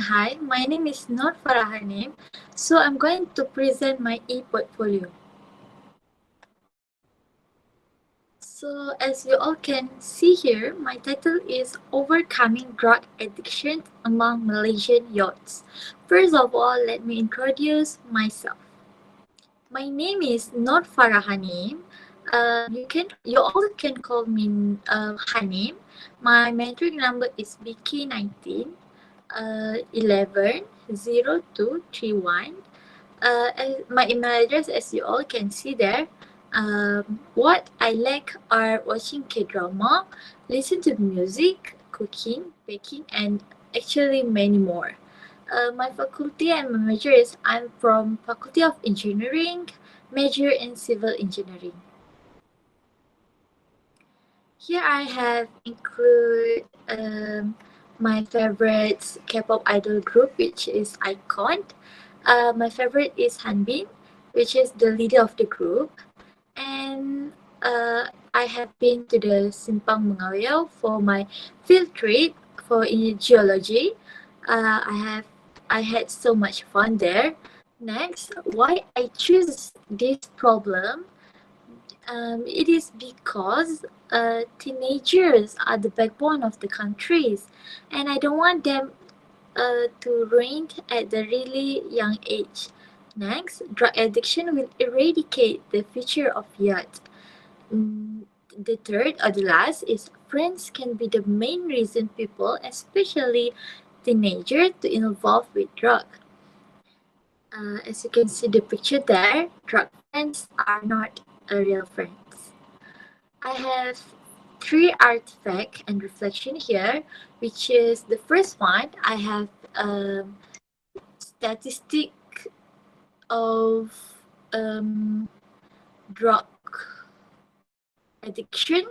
Hi, my name is not Farahane, so I'm going to present my e-portfolio. So as you all can see here, my title is Overcoming Drug Addiction Among Malaysian Youths. First of all, let me introduce myself. My name is not Farahane. You all can call me Hanim. My metric number is BK19 110231. My email address, as you all can see there. What I like are watching K-drama, listen to music, cooking, baking, and actually many more. My faculty and my major is I'm from Faculty of Engineering, major in Civil Engineering. Here I have include my favorite K-pop idol group, which is Icon. My favorite is Hanbin, which is the leader of the group. And I have been to the Simpang Mengawiyau for my field trip for in geology. I had so much fun there. Next, why I choose this problem? It is because teenagers are the backbone of the countries, and I don't want them to ruin at the really young age. Next, drug addiction will eradicate the future of youth. The third or the last is friends can be the main reason people, especially teenagers, to involve with drug. As you can see the picture there, drug friends are not a real friends. I have three artifact and reflection here, which is the first one. I have statistic of drug addiction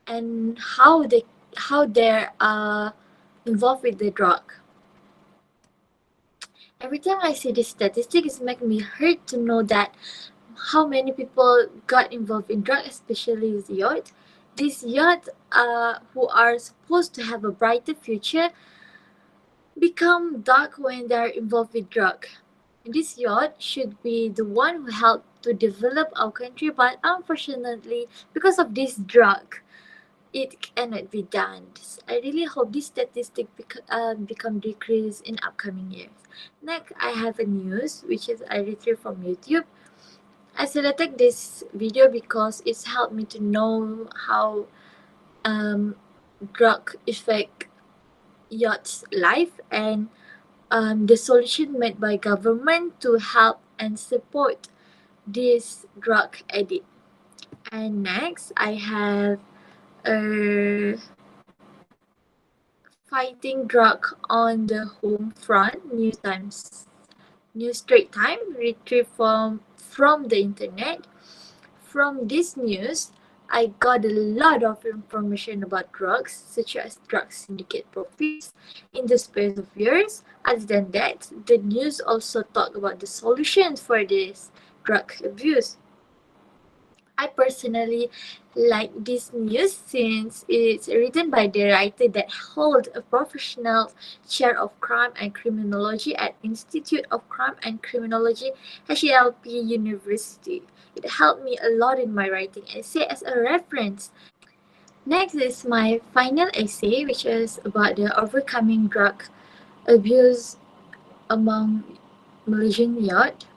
and how they're involved with the drug. Every time I see this statistic, it makes me hurt to know that how many people got involved in drug, especially with youth. These youth who are supposed to have a brighter future become dark when they're involved with drug. This youth should be the one who helped to develop our country, but unfortunately, because of this drug, it cannot be done. I really hope this statistic become decreased in upcoming years. Next, I have a news which is I retrieved from YouTube. I selected this video because it's helped me to know how drug affect youth's life and the solution made by government to help and support this drug addict. And next, I have fighting drug on the home front news straight time retrieved from the internet. From this news, I got a lot of information about drugs, such as drug syndicate profits in the space of years. Other than that, the news also talk about the solutions for this drug abuse. I personally like this news since it's written by the writer that hold a professional chair of crime and criminology at Institute of Crime and Criminology, HELP University. It helped me a lot in my writing essay as a reference. Next is my final essay, which is about the overcoming drug abuse among Malaysian youth.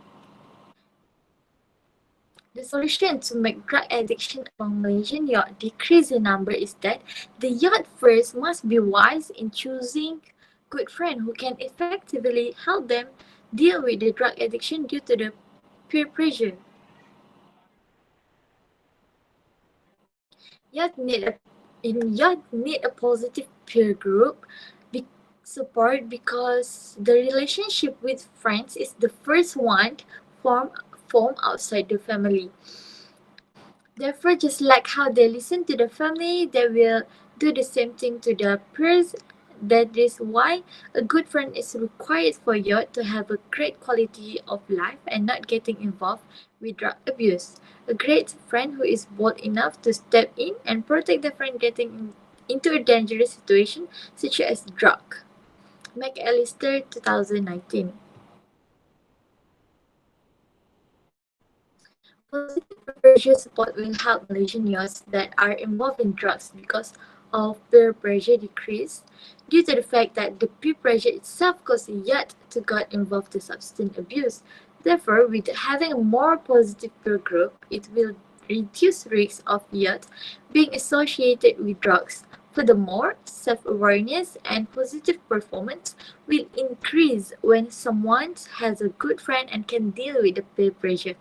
The solution to make drug addiction among Malaysian youth decrease in number is that the youth first must be wise in choosing good friends who can effectively help them deal with the drug addiction due to the peer pressure. Youth need a positive peer group support because the relationship with friends is the first one formed outside the family. Therefore, just like how they listen to the family, they will do the same thing to their peers. That is why a good friend is required for you to have a great quality of life and not getting involved with drug abuse. A great friend who is bold enough to step in and protect the friend getting into a dangerous situation such as drug. McAllister 2019. Positive peer pressure support will help Malaysian youths that are involved in drugs because of peer pressure decrease due to the fact that the peer pressure itself causes youth to get involved in substance abuse. Therefore, with having a more positive peer group, it will reduce risks of youth being associated with drugs. Furthermore, self-awareness and positive performance will increase when someone has a good friend and can deal with the peer pressure.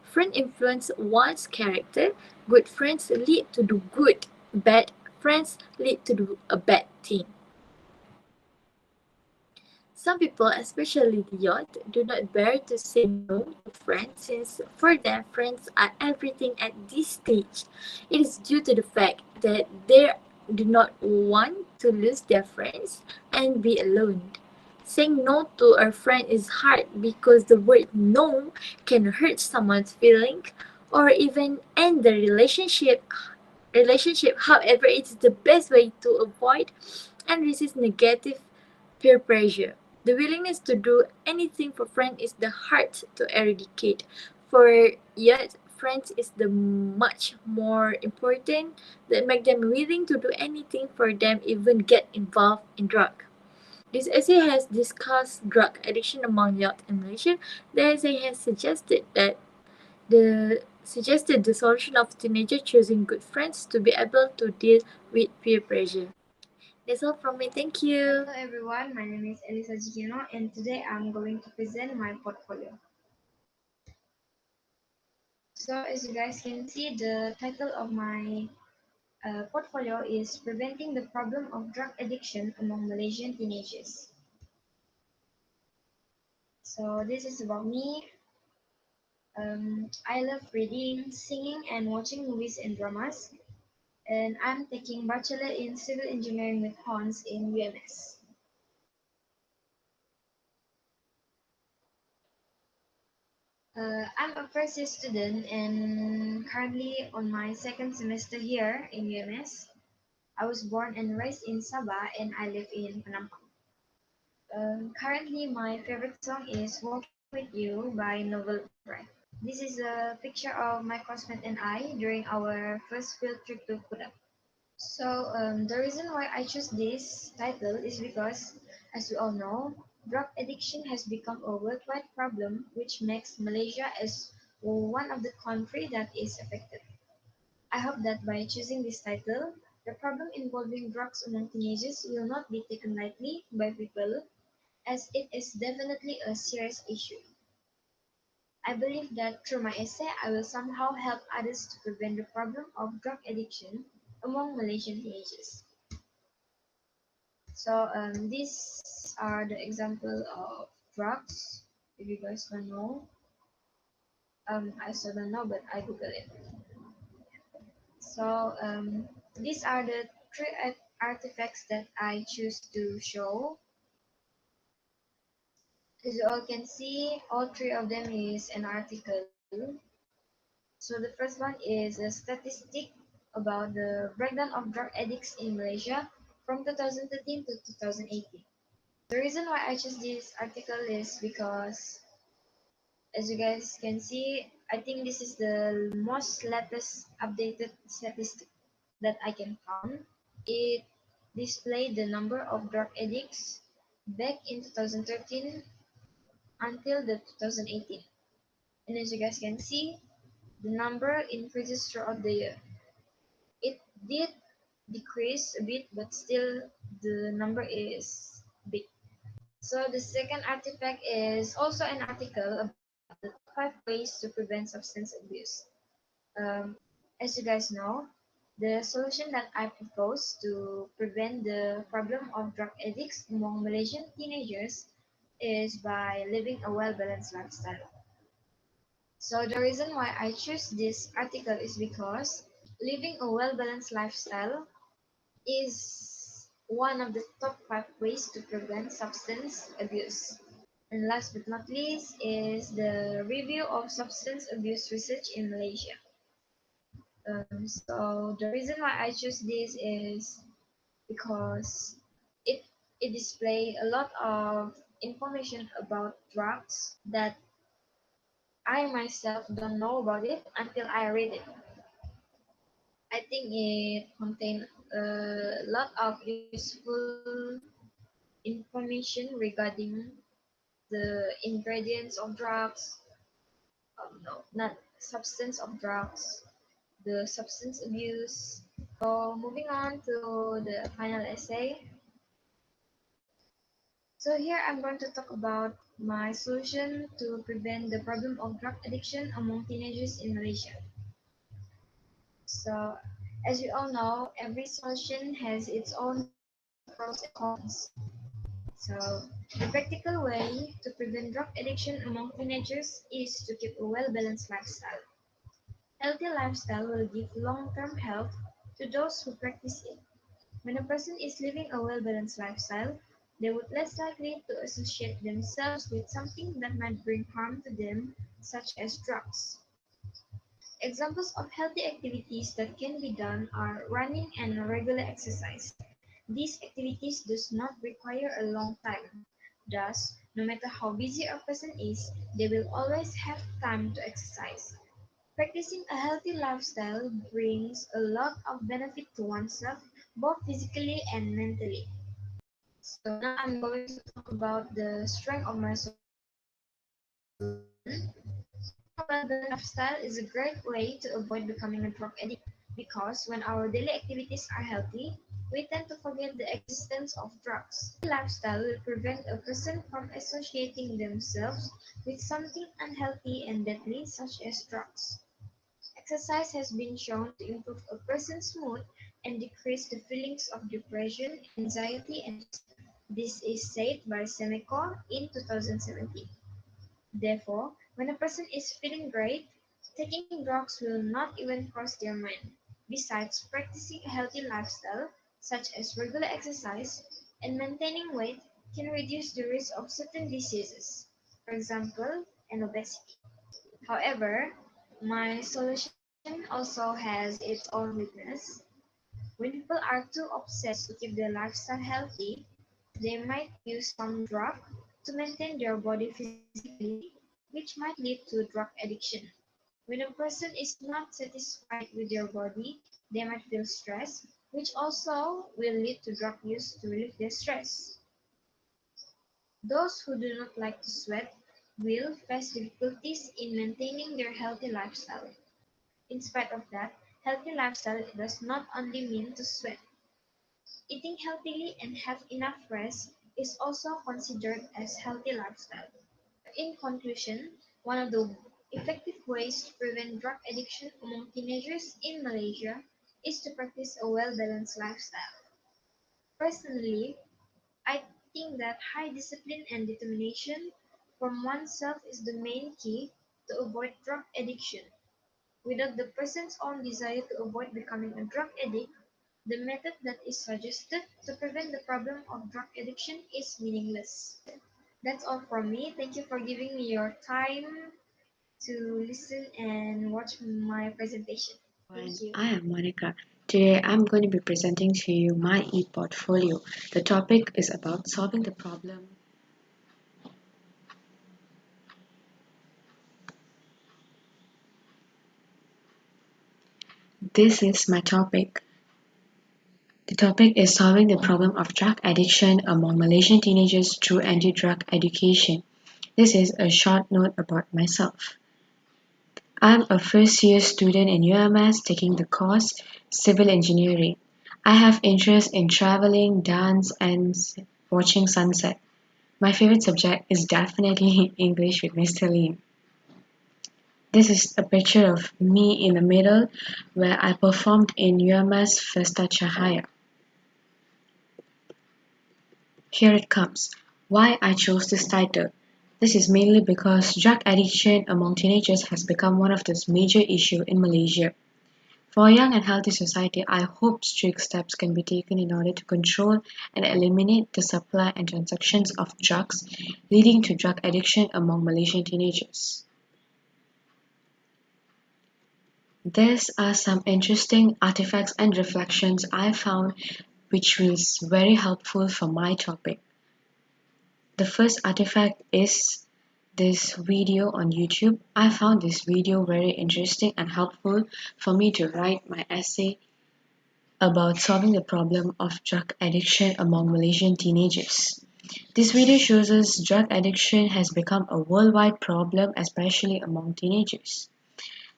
Friend influence one's character. Good friends lead to do good. Bad friends lead to do a bad thing. Some people, especially the youth, do not bear to say no to friends since for them friends are everything at this stage. It is due to the fact that they do not want to lose their friends and be alone. Saying no to a friend is hard because the word no can hurt someone's feeling or even end the relationship. However, it's the best way to avoid and resist negative peer pressure. The willingness to do anything for friends is the hard to eradicate. For yet, friends is the much more important that make them willing to do anything for them, even get involved in drug. This essay has discussed drug addiction among youth in Malaysia. The essay has suggested the solution of teenagers choosing good friends to be able to deal with peer pressure. That's all from me. Thank you. Hello everyone, my name is Elisa and today I'm going to present my portfolio. So as you guys can see, the title of my portfolio is Preventing the Problem of Drug Addiction Among Malaysian Teenagers. So this is about me. I love reading, singing and watching movies and dramas, and I'm taking Bachelor in Civil Engineering with Honors in UMS. I'm a first year student and currently on my second semester here in UMS. I was born and raised in Sabah and I live in Penampang. Currently, my favorite song is Walking With You by Novel Upright. This is a picture of my classmate and I during our first field trip to Kuta. So, the reason why I chose this title is because, as we all know, drug addiction has become a worldwide problem, which makes Malaysia as one of the countries that is affected. I hope that by choosing this title, the problem involving drugs among teenagers will not be taken lightly by people, as it is definitely a serious issue. I believe that through my essay, I will somehow help others to prevent the problem of drug addiction among Malaysian teenagers. So these are the example of drugs. If you guys don't know, I still don't know, but I Google it. So these are the three artifacts that I choose to show. As you all can see, all three of them is an article. So the first one is a statistic about the breakdown of drug addicts in Malaysia from 2013 to 2018. The reason why I chose this article is because, as you guys can see, I think this is the most latest updated statistic that I can found. It displayed the number of drug addicts back in 2013 until the 2018. And as you guys can see, the number increases throughout the year. It did decrease a bit, but still the number is big. So the second artifact is also an article about the top 5 ways to prevent substance abuse. Um, as you guys know, the solution that I propose to prevent the problem of drug addicts among Malaysian teenagers is by living a well-balanced lifestyle. So the reason why I choose this article is because living a well-balanced lifestyle is one of the top 5 ways to prevent substance abuse. And last but not least is the review of substance abuse research in Malaysia. So the reason why I choose this is because it It displays a lot of information about drugs that I myself don't know about it until I read it. I think it contains a lot of useful information regarding the ingredients of drugs, no, not substance of drugs, the substance abuse. So moving on to the final essay. So here I'm going to talk about my solution to prevent the problem of drug addiction among teenagers in Malaysia. So as we all know, every solution has its own pros and cons. So the practical way to prevent drug addiction among teenagers is to keep a well-balanced lifestyle. Healthy lifestyle will give long-term health to those who practice it. When a person is living a well-balanced lifestyle, they would less likely to associate themselves with something that might bring harm to them, such as drugs. Examples of healthy activities that can be done are running and regular exercise. These activities does not require a long time. Thus, no matter how busy a person is, they will always have time to exercise. Practicing a healthy lifestyle brings a lot of benefit to oneself, both physically and mentally. So now I'm going to talk about the strength of my solution. Living a well-balanced lifestyle is a great way to avoid becoming a drug addict because when our daily activities are healthy, we tend to forget the existence of drugs. A healthy lifestyle will prevent a person from associating themselves with something unhealthy and deadly such as drugs. Exercise has been shown to improve a person's mood and decrease the feelings of depression, anxiety, and stress. This is said by Seneca in 2017. Therefore, when a person is feeling great, taking drugs will not even cross their mind. Besides, practicing a healthy lifestyle, such as regular exercise and maintaining weight, can reduce the risk of certain diseases, for example, and obesity. However, my solution also has its own weakness. When people are too obsessed to keep their lifestyle healthy, they might use some drug to maintain their body physically, which might lead to drug addiction. When a person is not satisfied with their body, they might feel stress, which also will lead to drug use to relieve their stress. Those who do not like to sweat will face difficulties in maintaining their healthy lifestyle. In spite of that, healthy lifestyle does not only mean to sweat. Eating healthily and have enough rest is also considered as healthy lifestyle. So in conclusion, one of the effective ways to prevent drug addiction among teenagers in Malaysia is to practice a well-balanced lifestyle. Personally, I think that high discipline and determination from oneself is the main key to avoid drug addiction. Without the person's own desire to avoid becoming a drug addict, the method that is suggested to prevent the problem of drug addiction is meaningless. That's all from me. Thank you for giving me your time to listen and watch my presentation. Thank And you. I am Monika. Today I'm going to be presenting to you my e-portfolio. The topic is about solving the problem. This is my topic. The topic is solving the problem of drug addiction among Malaysian teenagers through anti-drug education. This is a short note about myself. I'm a first year student in UMS taking the course Civil Engineering. I have interest in traveling, dance, and watching sunset. My favorite subject is definitely English with Mr. Lim. This is a picture of me in the middle where I performed in UMS Festa Cahaya. Here it comes. Why I chose this title. This is mainly because drug addiction among teenagers has become one of the major issues in Malaysia. For a young and healthy society, I hope strict steps can be taken in order to control and eliminate the supply and transactions of drugs leading to drug addiction among Malaysian teenagers. These are some interesting artifacts and reflections I found which was very helpful for my topic. The first artifact is this video on YouTube. I found this video very interesting and helpful for me to write my essay about solving the problem of drug addiction among Malaysian teenagers. This video shows us drug addiction has become a worldwide problem, especially among teenagers.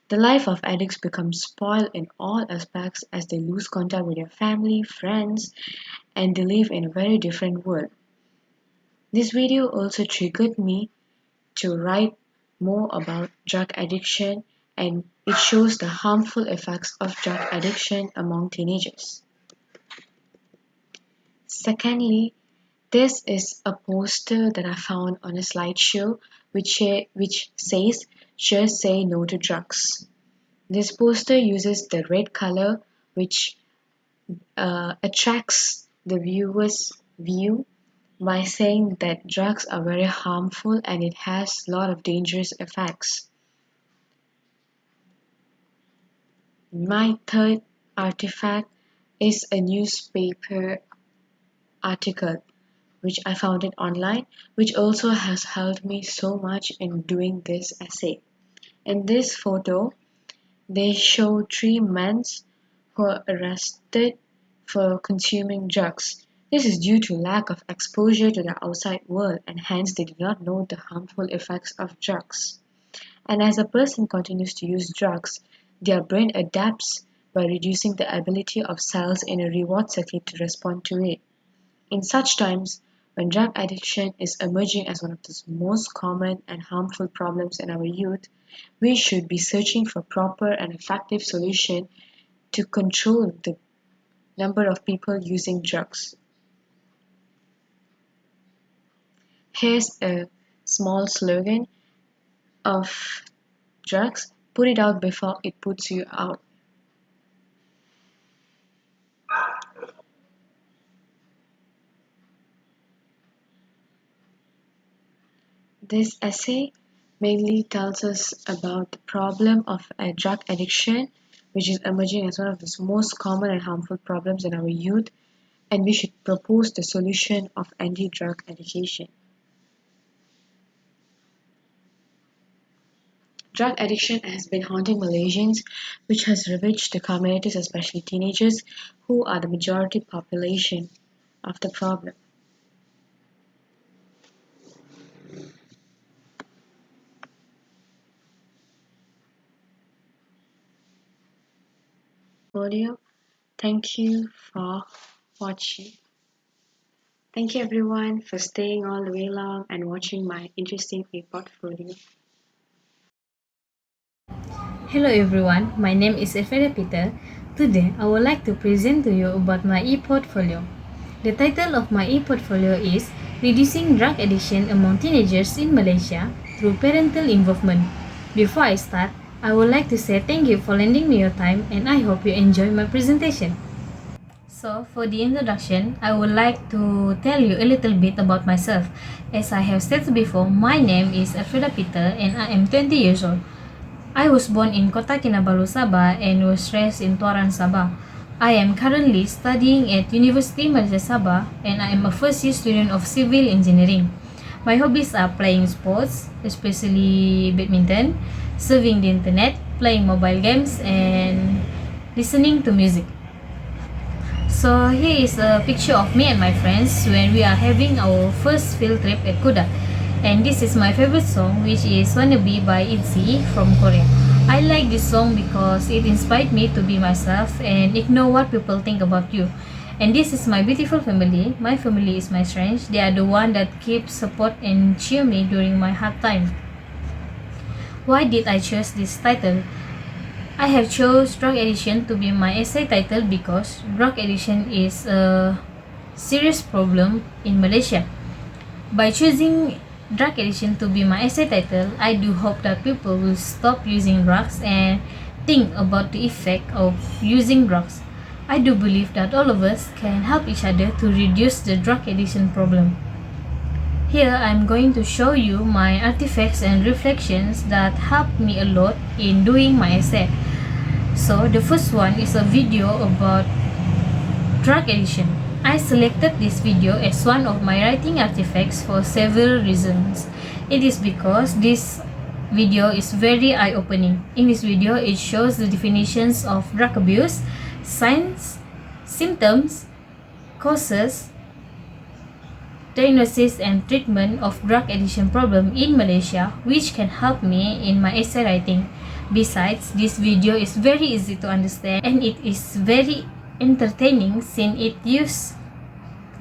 The life of addicts becomes spoiled in all aspects as they lose contact with their family, friends, and they live in a very different world. This video also triggered me to write more about drug addiction, and it shows the harmful effects of drug addiction among teenagers. Secondly, this is a poster that I found on a slideshow which says just say no to drugs. This poster uses the red color which attracts the viewer's view by saying that drugs are very harmful and it has a lot of dangerous effects. My third artifact is a newspaper article which I found it online, which also has helped me so much in doing this essay. In this photo, they show three men who are arrested for consuming drugs. This is due to lack of exposure to the outside world and hence they do not know the harmful effects of drugs. And as a person continues to use drugs, their brain adapts by reducing the ability of cells in a reward circuit to respond to it. In such times, when drug addiction is emerging as one of the most common and harmful problems in our youth, we should be searching for proper and effective solution to control the number of people using drugs. Here's a small slogan of drugs: put it out before it puts you out. This essay mainly tells us about the problem of a drug addiction, which is emerging as one of the most common and harmful problems in our youth, and we should propose the solution of anti-drug education. Drug addiction has been haunting Malaysians, which has ravaged the communities, especially teenagers, who are the majority population of the problem. Audio. Thank you for watching. Thank you everyone for staying all the way along and watching my interesting Eportfolio. Hello everyone, my name is Peter. Today I would like to present to you about my e-portfolio. The title of my e-portfolio is Reducing Drug Addiction Among Teenagers in Malaysia Through Parental Involvement. Before I start, I would like to say thank you for lending me your time and I hope you enjoy my presentation. So for the introduction, I would like to tell you a little bit about myself. As I have stated before, my name is Peter and I am 20 years old. I was born in Kota Kinabalu, Sabah and was raised in Tuaran, Sabah. I am currently studying at University Malaysia Sabah and I am a first year student of civil engineering. My hobbies are playing sports, especially badminton, surfing the internet, playing mobile games and listening to music. So here is a picture of me and my friends when we are having our first field trip at Kuda. And this is my favorite song, which is Wannabe by Elisa from Korea. I like this song because it inspired me to be myself and ignore what people think about you. And this is my beautiful family. My family is my strength. They are the one that keep support and cheer me during my hard time. Why did I choose this title? I have chose drug addiction to be my essay title because drug addiction is a serious problem in Malaysia. By choosing drug addiction to be my essay title, I do hope that people will stop using drugs and think about the effect of using drugs. I do believe that all of us can help each other to reduce the drug addiction problem. Here I'm going to show you my artifacts and reflections that helped me a lot in doing my essay. So the first one is a video about drug addiction. I selected this video as one of my writing artifacts for several reasons. It is because this video is very eye-opening. In this video, it shows the definitions of drug abuse, signs, symptoms, causes, diagnosis and treatment of drug addiction problem in Malaysia, which can help me in my essay writing. Besides, this video is very easy to understand and it is very entertaining since it uses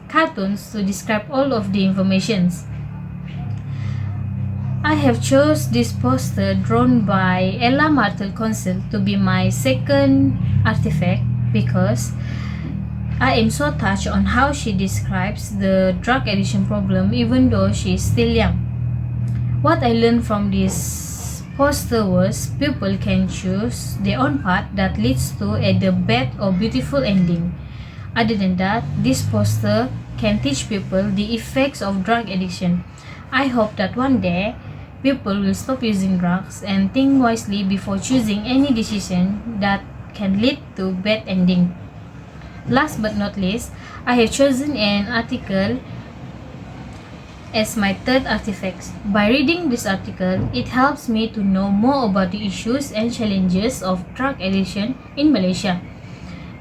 cartoons to describe all of the informations. I have chose this poster drawn by Ella Martel Council to be my second artifact because I am so touched on how she describes the drug addiction problem even though she is still young. What I learned from this poster was people can choose their own path that leads to either bad or beautiful ending. Other than that, this poster can teach people the effects of drug addiction. I hope that one day people will stop using drugs and think wisely before choosing any decision that can lead to bad ending. Last but not least, I have chosen an article as my third artifact. By reading this article, it helps me to know more about the issues and challenges of drug addiction in Malaysia.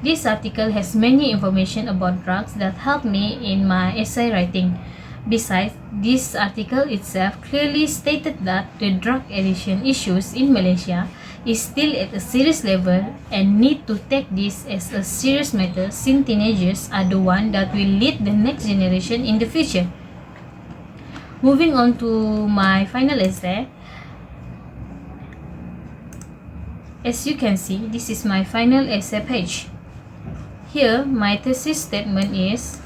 This article has many information about drugs that help me in my essay writing. Besides, this article itself clearly stated that the drug addiction issues in Malaysia is still at a serious level and need to take this as a serious matter since teenagers are the one that will lead the next generation in the future. Moving on to my final essay. As you can see, this is my final essay page. Here, my thesis statement is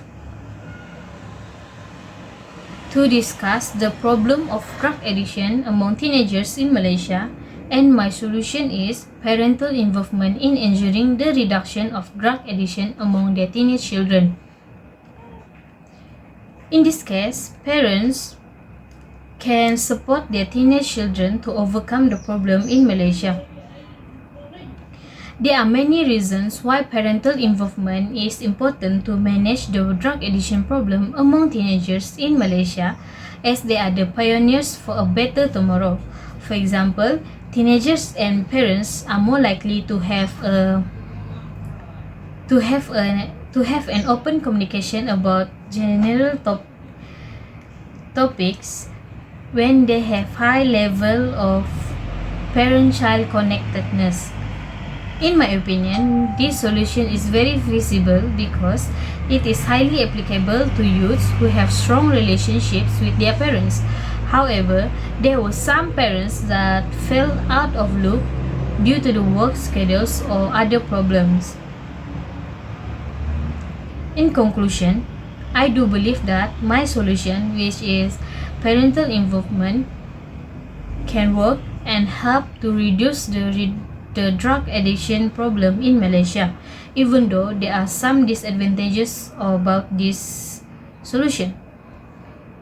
to discuss the problem of drug addiction among teenagers in Malaysia, and my solution is parental involvement in ensuring the reduction of drug addiction among their teenage children. In this case, parents can support their teenage children to overcome the problem in Malaysia. There are many reasons why parental involvement is important to manage the drug addiction problem among teenagers in Malaysia, as they are the pioneers for a better tomorrow. For example, teenagers and parents are more likely to have an open communication about general topics when they have high level of parent-child connectedness. In my opinion, this solution is very feasible because it is highly applicable to youths who have strong relationships with their parents. However, there were some parents that fell out of loop due to the work schedules or other problems. In conclusion, I do believe that my solution, which is parental involvement, can work and help to reduce the drug addiction problem in Malaysia, even though there are some disadvantages about this solution.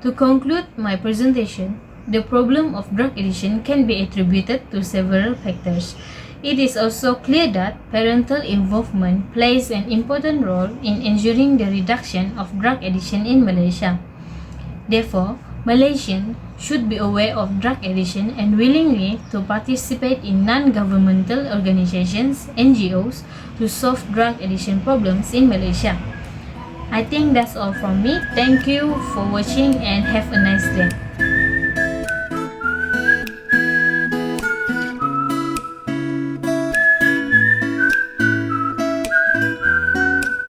To conclude my presentation, the problem of drug addiction can be attributed to several factors. It is also clear that parental involvement plays an important role in ensuring the reduction of drug addiction in Malaysia. Therefore, Malaysians should be aware of drug addiction and willingly to participate in non-governmental organizations, NGOs, to solve drug addiction problems in Malaysia. I think that's all from me. Thank you for watching and have a nice day.